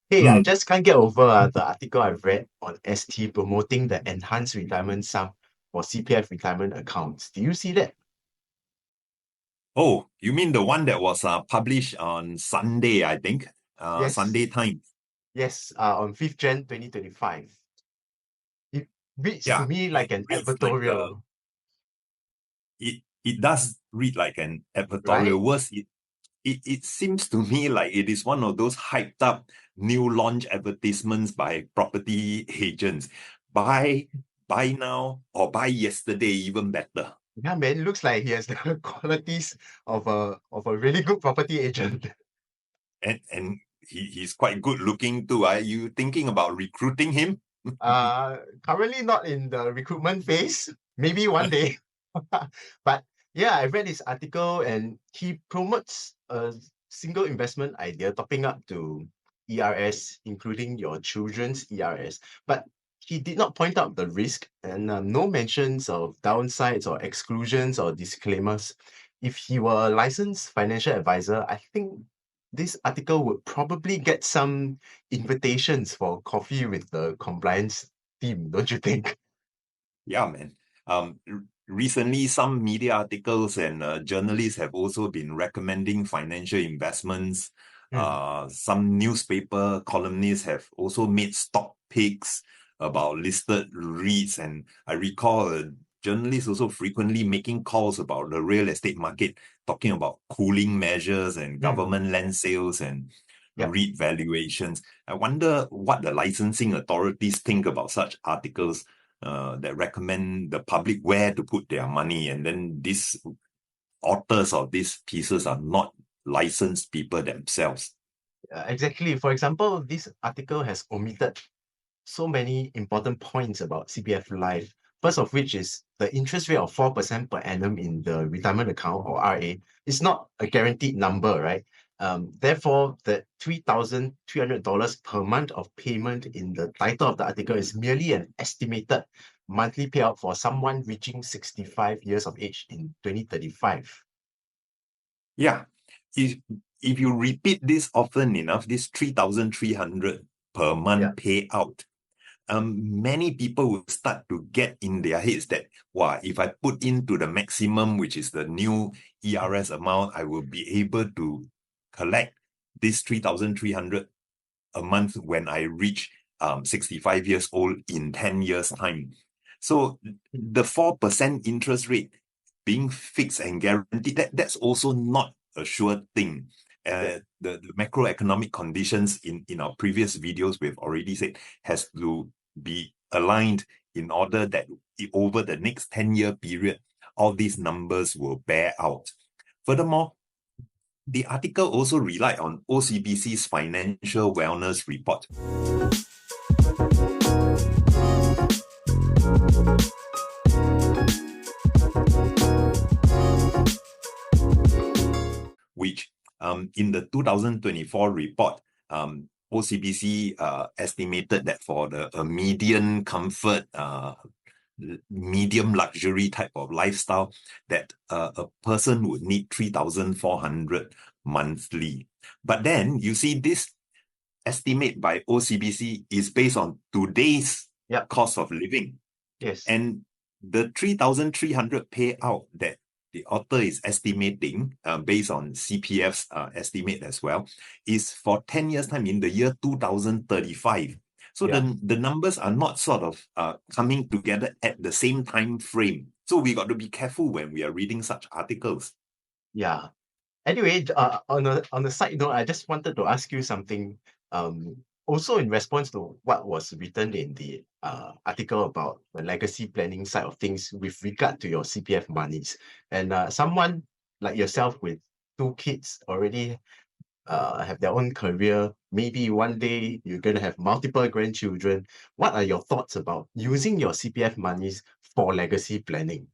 Hey, I Mm. just can't get over the article I've read on ST promoting the enhanced retirement sum for CPF retirement accounts. Do you see that? Oh, you mean the one that was published on Sunday, I think, Yes, Sunday time. yes, on 5th Jan 2025. It reads to Yeah, me it like an reads like advertorial, it does read like an right? advertorial. Worse, it seems to me like it is one of those hyped up new launch advertisements by property agents. Buy, buy now or buy yesterday, even better. Yeah, man, looks like he has the qualities of a really good property agent. And he's quite good looking too. Are you thinking about recruiting him? Currently not in the recruitment phase. Maybe one day. But yeah, I read his article and he promotes a single investment idea topping up to ERS, including your children's ERS. But he did not point out the risk and no mentions of downsides or exclusions or disclaimers. If he were a licensed financial advisor, I think this article would probably get some invitations for coffee with the compliance team, don't you think? Yeah, man. Recently, some media articles and journalists have also been recommending financial investments. Hmm. Some newspaper columnists have also made stock picks about listed REITs, and I recall journalists also frequently making calls about the real estate market, talking about cooling measures and Hmm. government land sales and Yep. REIT valuations. I wonder what the licensing authorities think about such articles that recommend the public where to put their money. And then these authors of these pieces are not licensed people themselves. Exactly. For example, this article has omitted so many important points about CPF Life. First of which is the interest rate of 4% per annum in the retirement account or RA is not a guaranteed number, right? Therefore, the $3,300 per month of payment in the title of the article is merely an estimated monthly payout for someone reaching 65 years of age in 2035. Yeah. If if you repeat this often enough, this 3,300 per Yeah. month payout, many people will start to get in their heads that, wow, if I put into the maximum, which is the new ERS amount, I will be able to collect this 3,300 a month when I reach 65 years old in 10 years' time. So the 4% interest rate being fixed and guaranteed, that's also not a sure thing. Yeah. The macroeconomic conditions in our previous videos, we've already said, has to be aligned in order that over the next 10-year period, all these numbers will bear out. Furthermore, the article also relied on OCBC's financial wellness report, which in the 2024 report, OCBC estimated that for a median comfort, medium luxury type of lifestyle, that a person would need 3,400 monthly. But then you see this estimate by OCBC is based on today's Yep. cost of living. Yes. And the 3,300 payout that the author is estimating, based on CPF's estimate as well, is for 10 years' time in the year 2035. So Yeah. the numbers are not sort of coming together at the same time frame. So we got to be careful when we are reading such articles. Yeah. Anyway, on a side note, I just wanted to ask you something. Also in response to what was written in the article about the legacy planning side of things with regard to your CPF monies, and someone like yourself with two kids already have their own career. Maybe one day you're going to have multiple grandchildren. What are your thoughts about using your CPF monies for legacy planning?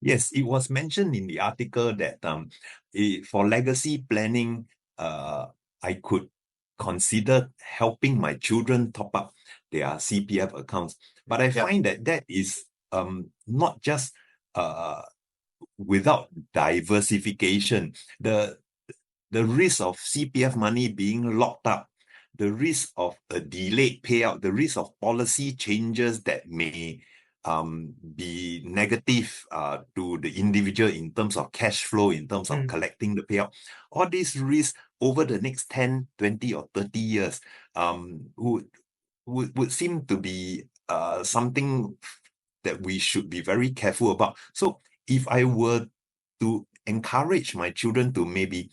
Yes, it was mentioned in the article that for legacy planning, I could consider helping my children top up their CPF accounts. But I Yep. find that that is not just uh, without diversification. The risk of CPF money being locked up the risk of a delayed payout, the risk of policy changes that may be negative to the individual in terms of cash flow, in terms of collecting the payout. All these risks over the next 10, 20 or 30 years would seem to be something that we should be very careful about. So if I were to encourage my children to maybe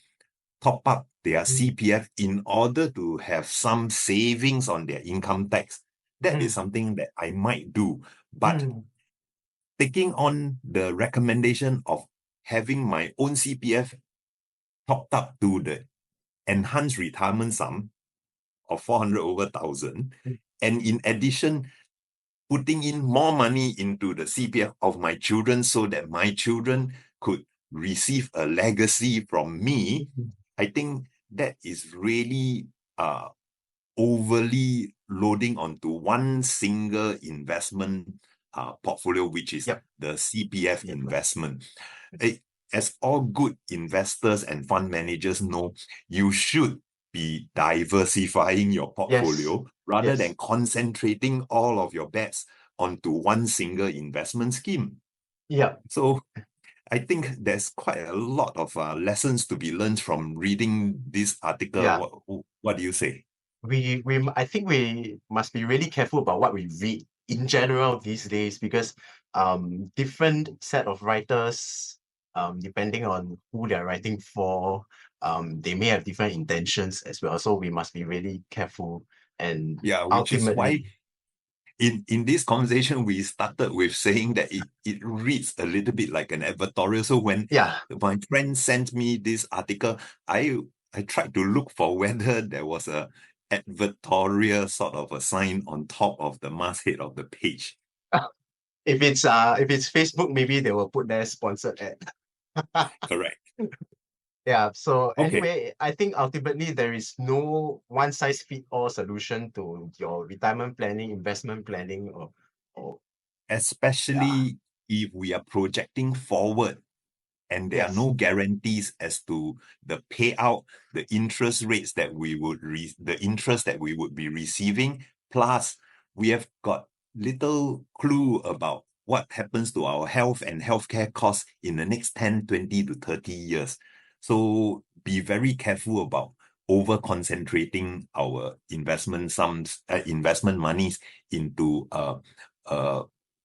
top up their CPF in order to have some savings on their income tax, that is something that I might do. But taking on the recommendation of having my own CPF topped up to the enhanced retirement sum of 400 over 1,000, and in addition, putting in more money into the CPF of my children so that my children could receive a legacy from me, I think that is really overly loading onto one single investment portfolio, which is the CPF investment. As all good investors and fund managers know, you should be diversifying your portfolio rather than concentrating all of your bets onto one single investment scheme. So I think there's quite a lot of lessons to be learned from reading this article. What do you say? I think we must be really careful about what we read in general these days, because different set of writers, depending on who they're writing for, they may have different intentions as well. So we must be really careful. And which is why in this conversation, we started with saying that it reads a little bit like an advertorial. So when my friend sent me this article, I tried to look for whether there was a advertorial sort of a sign on top of the masthead of the page. If it's Facebook, maybe they will put their sponsored ad. Correct. So anyway, I think ultimately there is no one size fit all solution to your retirement planning, investment planning, or especially if we are projecting forward and there are no guarantees as to the payout, the interest rates that we would be receiving. Plus, we have got little clue about what happens to our health and healthcare costs in the next 10, 20 to 30 years. So be very careful about over concentrating our investment monies into a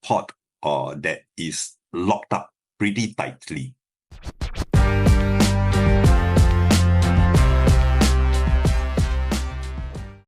pot that is locked up pretty tightly.